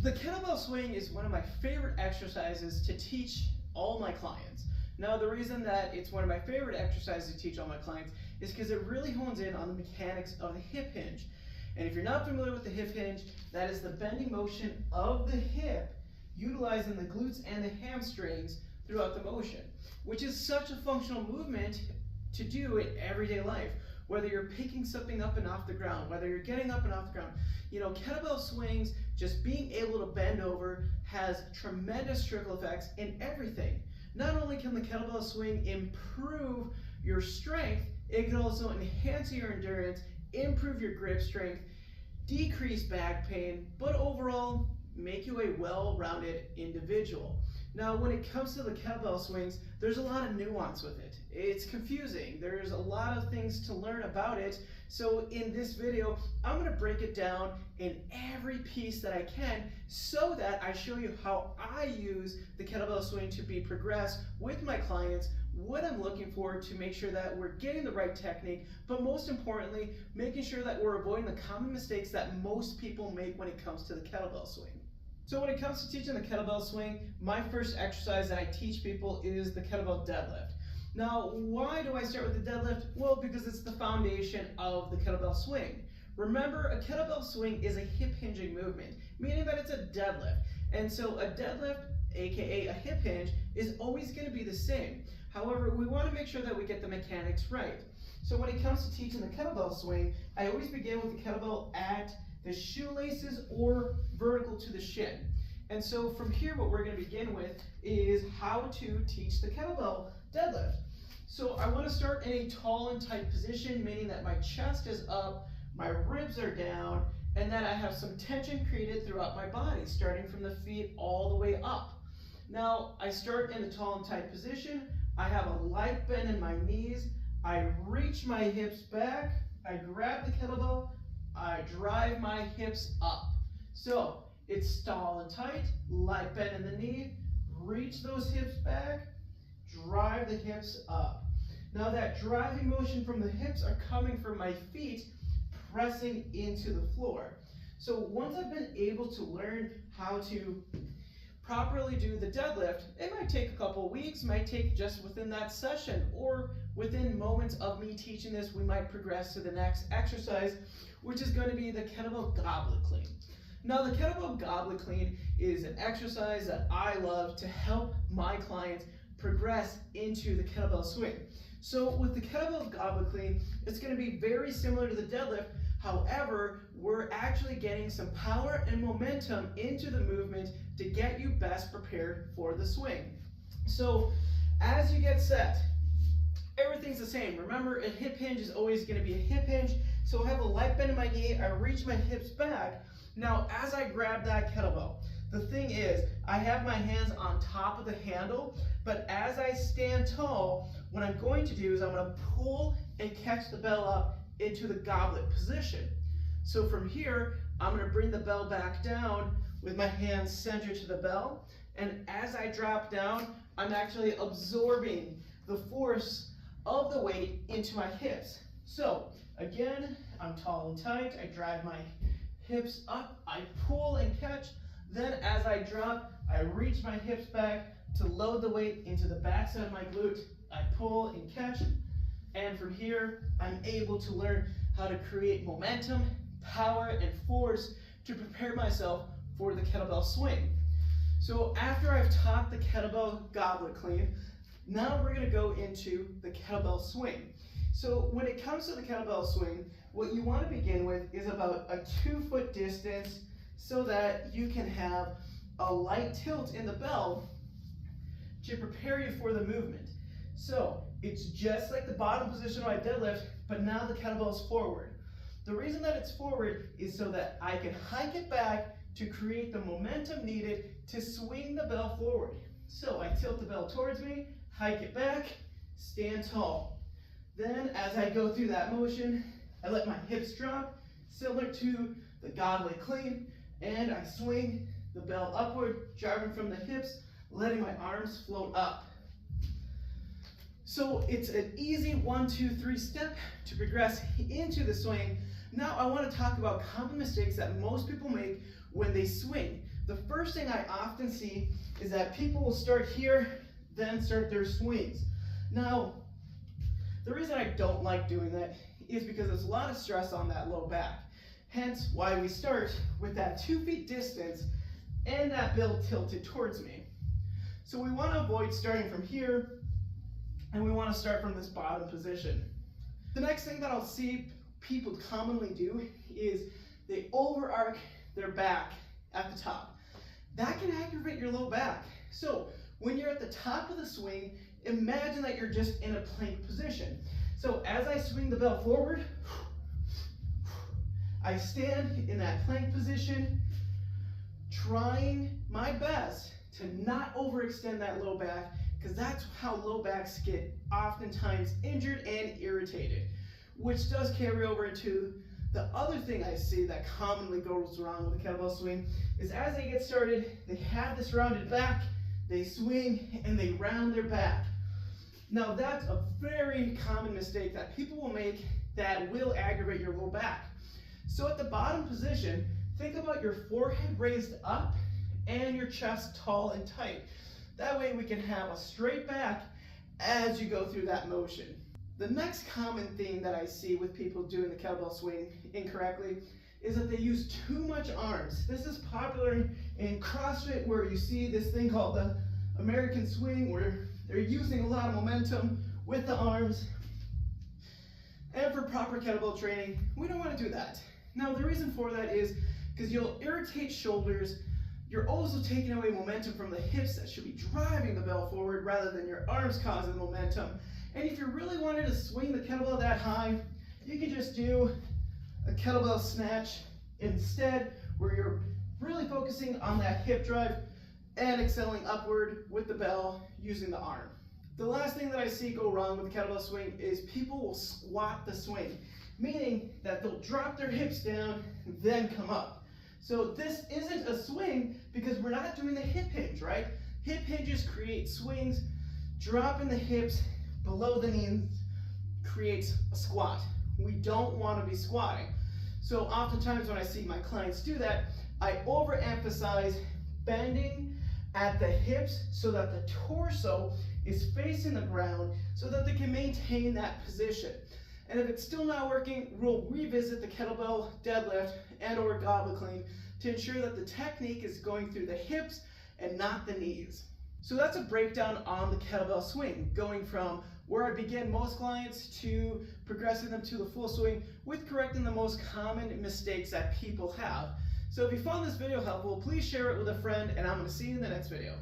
The kettlebell swing is one of my favorite exercises to teach all my clients. Now, the reason that it's one of my favorite exercises to teach all my clients is because it really hones in on the mechanics of the hip hinge. And if you're not familiar with the hip hinge, that is the bending motion of the hip utilizing the glutes and the hamstrings throughout the motion, which is such a functional movement to do in everyday life. Whether you're picking something up and off the ground, whether you're getting up and off the ground, you know, kettlebell swings, just being able to bend over has tremendous trickle effects in everything. Not only can the kettlebell swing improve your strength, it can also enhance your endurance, improve your grip strength, decrease back pain, but overall make you a well-rounded individual. Now, when it comes to the kettlebell swings, there's a lot of nuance with it. It's confusing. There's a lot of things to learn about it. So in this video, I'm going to break it down in every piece that I can so that I show you how I use the kettlebell swing to be progressed with my clients, what I'm looking for to make sure that we're getting the right technique, but most importantly, making sure that we're avoiding the common mistakes that most people make when it comes to the kettlebell swing. So when it comes to teaching the kettlebell swing, my first exercise that I teach people is the kettlebell deadlift. Now, why do I start with the deadlift? Well, because it's the foundation of the kettlebell swing. Remember, a kettlebell swing is a hip hinging movement, meaning that it's a deadlift. And so a deadlift, aka a hip hinge, is always going to be the same. However, we want to make sure that we get the mechanics right. So when it comes to teaching the kettlebell swing, I always begin with the kettlebell at the shoelaces or vertical to the shin. And so from here, what we're going to begin with is how to teach the kettlebell deadlift. So I want to start in a tall and tight position, meaning that my chest is up, my ribs are down, and that I have some tension created throughout my body, starting from the feet all the way up. Now, I start in a tall and tight position. I have a light bend in my knees. I reach my hips back. I grab the kettlebell. I drive my hips up. So it's tall and tight, light bend in the knee, reach those hips back, drive the hips up. Now that driving motion from the hips are coming from my feet, pressing into the floor. So once I've been able to learn how to properly do the deadlift, it might take a couple weeks, might take just within that session, or within moments of me teaching this, we might progress to the next exercise, which is going to be the kettlebell goblet clean. Now, the kettlebell goblet clean is an exercise that I love to help my clients progress into the kettlebell swing. So with the kettlebell goblet clean, it's going to be very similar to the deadlift. However, we're actually getting some power and momentum into the movement to get you best prepared for the swing. So as you get set, everything's the same. Remember, a hip hinge is always going to be a hip hinge. So I have a light bend in my knee, I reach my hips back. Now, as I grab that kettlebell, the thing is, I have my hands on top of the handle, but as I stand tall, what I'm going to do is I'm going to pull and catch the bell up into the goblet position. So from here, I'm going to bring the bell back down with my hands centered to the bell, and as I drop down, I'm actually absorbing the force of the weight into my hips. So again, I'm tall and tight, I drive my hips up, I pull and catch, then as I drop, I reach my hips back to load the weight into the backside of my glute, I pull and catch, and from here, I'm able to learn how to create momentum, power, and force to prepare myself for the kettlebell swing. So after I've taught the kettlebell goblet clean, now we're going to go into the kettlebell swing. So when it comes to the kettlebell swing, what you want to begin with is about a 2-foot distance so that you can have a light tilt in the bell to prepare you for the movement. So it's just like the bottom position of my deadlift, but now the kettlebell is forward. The reason that it's forward is so that I can hike it back to create the momentum needed to swing the bell forward. So I tilt the bell towards me, hike it back, stand tall. Then as I go through that motion, I let my hips drop, similar to the goblet clean, and I swing the bell upward, driving from the hips, letting my arms float up. So it's an easy 1, 2, 3 step to progress into the swing. Now I want to talk about common mistakes that most people make when they swing. The the first thing I often see is that people will start here, then start their swings. Now, the reason I don't like doing that is because there's a lot of stress on that low back. Hence why we start with that 2 feet distance and that bell tilted towards me. So we want to avoid starting from here, and we want to start from this bottom position. The next thing that I'll see people commonly do is they overarch their back at the top. That can aggravate your low back. So when you're at the top of the swing, imagine that you're just in a plank position. So as I swing the bell forward, I stand in that plank position, trying my best to not overextend that low back, because that's how low backs get oftentimes injured and irritated, which does carry over into the other thing I see that commonly goes wrong with the kettlebell swing is as they get started, they have this rounded back, they swing, and they round their back. Now that's a very common mistake that people will make that will aggravate your low back. So at the bottom position, think about your forehead raised up and your chest tall and tight. That way we can have a straight back as you go through that motion. The next common thing that I see with people doing the kettlebell swing incorrectly is that they use too much arms. This is popular in CrossFit, where you see this thing called the American swing, where they're using a lot of momentum with the arms. And for proper kettlebell training, we don't want to do that. Now the reason for that is because you'll irritate shoulders. You're also taking away momentum from the hips that should be driving the bell forward rather than your arms causing the momentum. And if you really wanted to swing the kettlebell that high, you can just do a kettlebell snatch instead, where you're really focusing on that hip drive and excelling upward with the bell using the arm. The last thing that I see go wrong with the kettlebell swing is people will squat the swing, meaning that they'll drop their hips down, then come up. So this isn't a swing because we're not doing the hip hinge, right? Hip hinges create swings. Dropping the hips below the knees creates a squat. We don't want to be squatting. So oftentimes when I see my clients do that, I overemphasize bending at the hips so that the torso is facing the ground so that they can maintain that position. And if it's still not working, we'll revisit the kettlebell deadlift and or goblet clean to ensure that the technique is going through the hips and not the knees. So that's a breakdown on the kettlebell swing, going from where I begin most clients to progressing them to the full swing with correcting the most common mistakes that people have. So if you found this video helpful, please share it with a friend, and I'm going to see you in the next video.